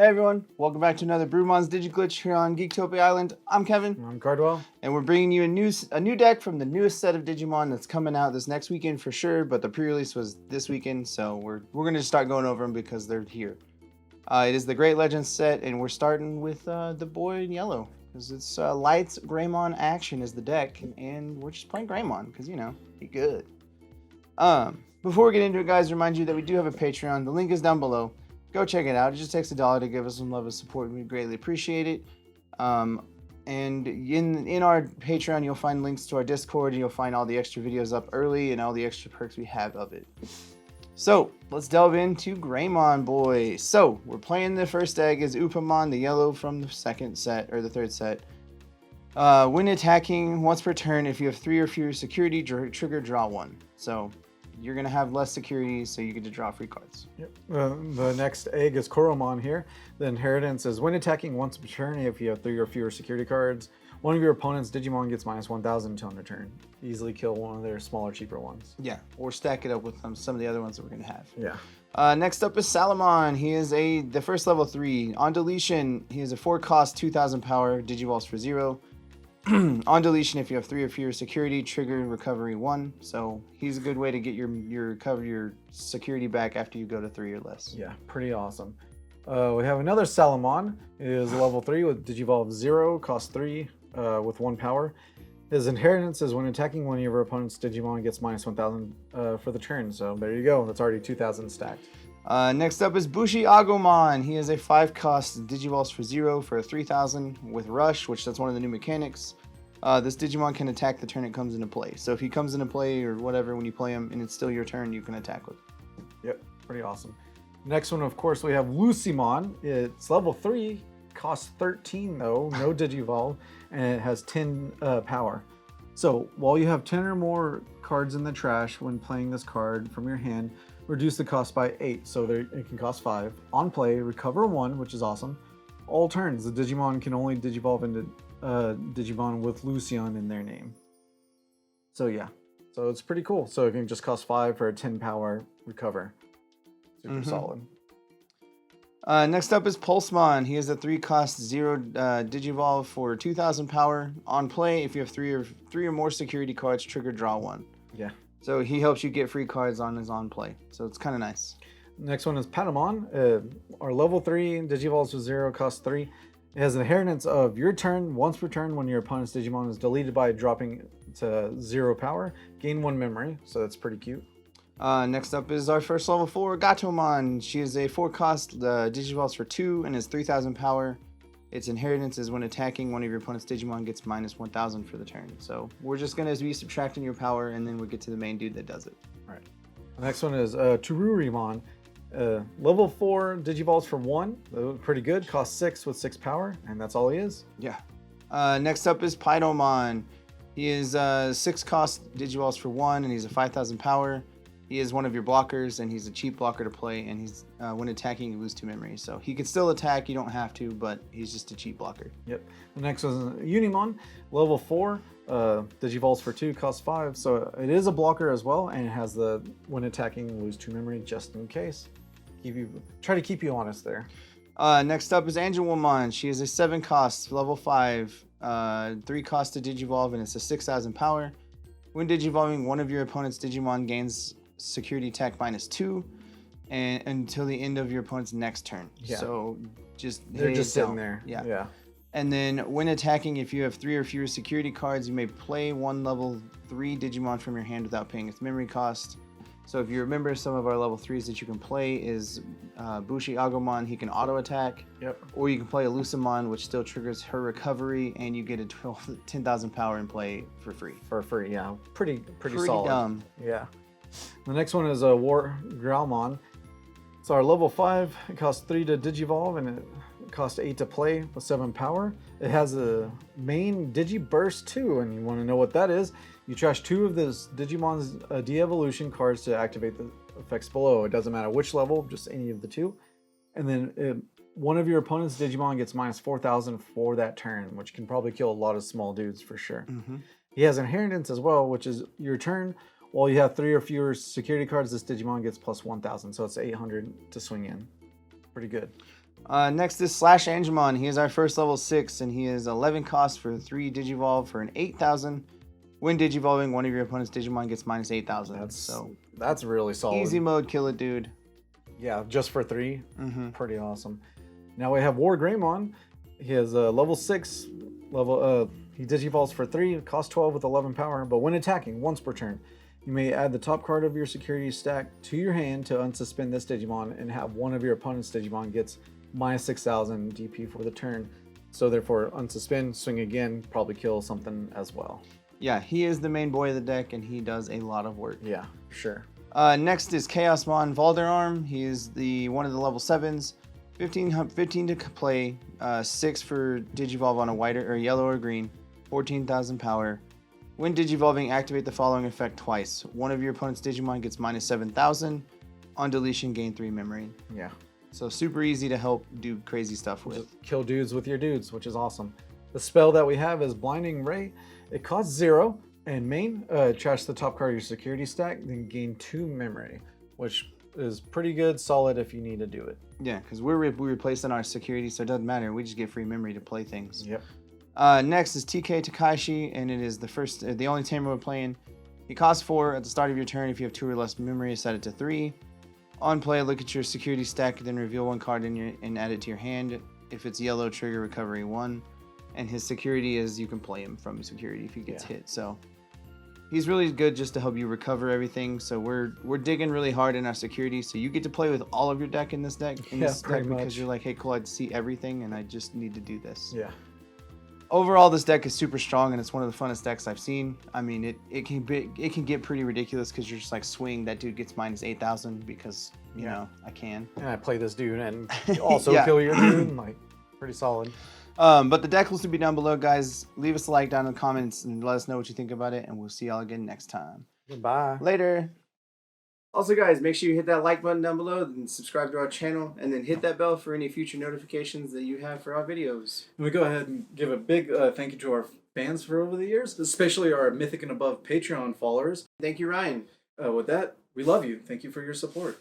Hey everyone, welcome back to another Brewmon's Digiglitch here on Geektopia Island. I'm Kevin. I'm Cardwell. And we're bringing you a new deck from the newest set of Digimon that's coming out this next weekend for sure, but the pre-release was this weekend, so we're going to start going over them because they're here. It is the Great Legends set, and we're starting with the boy in yellow, because it's Lights Greymon Action is the deck, and we're just playing Greymon, because, you know, he good. Before we get into it, guys, remind you that we do have a Patreon. The link is down below. Go check it out. It just takes $1 to give us some love and support. We greatly appreciate it. And in our Patreon, you'll find links to our Discord. And you'll find all the extra videos up early and all the extra perks we have of it. So let's delve into Greymon, boy. So we're playing the first egg as Upamon, the yellow from the second set or the third set. When attacking once per turn, if you have 3 or fewer security, trigger draw 1. So you're going to have less security, so you get to draw free cards. Yep. The next egg is Koromon here. The inheritance is when attacking once per turn, if you have 3 or fewer security cards, one of your opponent's Digimon gets minus 1,000 until end of turn. Easily kill one of their smaller, cheaper ones. Yeah, or stack it up with some of the other ones that we're going to have. Yeah. Next up is Salamon. He is the first level 3. On deletion, he is a 4 cost, 2,000 power, Digivolves for 0. On deletion, if you have 3 or fewer security, trigger recovery 1. So he's a good way to get your security back after you go to 3 or less. Yeah, pretty awesome. We have another Salamon. It is level 3 with Digivolve 0, cost 3 with 1 power. His inheritance is when attacking one of your opponent's Digimon gets minus 1,000 for the turn. So there you go. That's already 2,000 stacked. Next up is BushiAgumon. He is a 5 cost Digivolves for 0 for 3,000 with Rush, which that's one of the new mechanics. This Digimon can attack the turn it comes into play. So if he comes into play or whatever when you play him and it's still your turn, you can attack with. Yep, pretty awesome. Next one, of course, we have Lucemon. It's level 3, costs 13 though, no Digivolve, and it has 10 power. So while you have 10 or more cards in the trash when playing this card from your hand, reduce the cost by 8, so it can cost 5. On play, recover 1, which is awesome. All turns, the Digimon can only Digivolve into Digimon with Lucian in their name. So yeah, so it's pretty cool. So it can just cost 5 for a 10 power recover. Super solid. Next up is Pulsemon. He is a 3 cost 0 Digivolve for 2,000 power. On play, if you have 3 or more security cards, trigger draw 1. Yeah. So he helps you get free cards on his on play. So it's kind of nice. Next one is Patamon. Our level 3 Digivolves with 0, cost 3. It has an inheritance of your turn, once per turn when your opponent's Digimon is deleted by dropping to 0 power. Gain 1 memory, so that's pretty cute. Next up is our first level 4, Gatomon. She is a 4 cost Digivolves for 2 and is 3,000 power. Its inheritance is when attacking one of your opponent's Digimon gets minus 1,000 for the turn. So we're just going to be subtracting your power, and then we'll get to the main dude that does it. All right. The next one is Turuiemon. Level 4 Digivolves for 1. Pretty good. Costs 6 with 6 power, and that's all he is. Yeah. Next up is Piddomon. He is 6 cost Digivolves for 1, and he's a 5,000 power. He is one of your blockers, and he's a cheap blocker to play, and he's when attacking, you lose 2 memory. So he can still attack, you don't have to, but he's just a cheap blocker. Yep. The next one is Unimon, level 4, Digivolves for 2, costs 5. So it is a blocker as well, and it has the when attacking, lose 2 memory just in case. Try to keep you honest there. Next up is Angewomon. She is a 7 cost, level 5, 3 cost to Digivolve, and it's a 6,000 power. When Digivolving, one of your opponent's Digimon gains security attack minus 2 and until the end of your opponent's next turn. Yeah. So they're just sitting there. Yeah. And then when attacking, if you have 3 or fewer security cards, you may play 1 level 3 Digimon from your hand without paying its memory cost. So if you remember, some of our level 3s that you can play is BushiAgumon. He can auto attack. Yep. Or you can play a Lucemon, which still triggers her recovery, and you get a 10,000 power in play for free. For free, yeah. Pretty solid. Dumb. Yeah. The next one is WarGrowlmon. It's our level 5. It costs 3 to Digivolve, and it costs 8 to play with 7 power. It has a main Digiburst too, and you want to know what that is. You trash 2 of this Digimon's de-evolution cards to activate the effects below. It doesn't matter which level, just any of the 2. And then one of your opponent's Digimon gets minus 4,000 for that turn, which can probably kill a lot of small dudes for sure. He has inheritance as well, which is your turn. While you have 3 or fewer security cards, this Digimon gets plus 1,000, so it's 800 to swing in. Pretty good. Next is SlashAngemon. He is our first level 6, and he is 11 cost for 3 Digivolve for an 8,000. When Digivolving, one of your opponent's Digimon gets minus 8,000. That's really solid. Easy mode, kill it, dude. Yeah, just for 3. Mm-hmm. Pretty awesome. Now we have WarGrowlmon. He has a level 6. He Digivolves for 3, cost 12 with 11 power, but when attacking, once per turn, you may add the top card of your security stack to your hand to unsuspend this Digimon and have one of your opponent's Digimon gets minus 6,000 DP for the turn. So therefore, unsuspend, swing again, probably kill something as well. Yeah, he is the main boy of the deck, and he does a lot of work. Yeah, for sure. Next is Chaosmon Valdur. He is one of the level 7s. 15 to play, 6 for Digivolve on a white or yellow or green, 14,000 power. When Digivolving, activate the following effect twice. One of your opponent's Digimon gets minus 7,000. On deletion, gain 3 memory. Yeah. So super easy to help do crazy stuff with. Just kill dudes with your dudes, which is awesome. The spell that we have is Blinding Ray. It costs 0, and main, trash the top card of your security stack, then gain 2 memory, which is pretty good, solid if you need to do it. Yeah, because we're replacing our security, so it doesn't matter. We just get free memory to play things. Yep. Next is TK Takaishi, and it is the only tamer we're playing. He costs 4 at the start of your turn. If you have 2 or less memory, set it to 3. On play, look at your security stack, then reveal 1 card and add it to your hand. If it's yellow, trigger recovery 1. And his security is you can play him from security if he gets hit. So he's really good just to help you recover everything. So we're digging really hard in our security. So you get to play with all of your deck in this deck. Because you're like, hey, cool, I see everything, and I just need to do this. Yeah. Overall, this deck is super strong, and it's one of the funnest decks I've seen. I mean, it can get pretty ridiculous because you're just like, swing, that dude gets minus 8,000 because you know I can. And I play this dude and also kill your dude. Like, pretty solid. But the deck list will be down below, guys. Leave us a like down in the comments and let us know what you think about it, and we'll see y'all again next time. Goodbye. Later. Also, guys, make sure you hit that like button down below and subscribe to our channel, and then hit that bell for any future notifications that you have for our videos. And we go ahead and give a big thank you to our fans for over the years, especially our Mythic and Above Patreon followers. Thank you, Ryan. With that, we love you. Thank you for your support.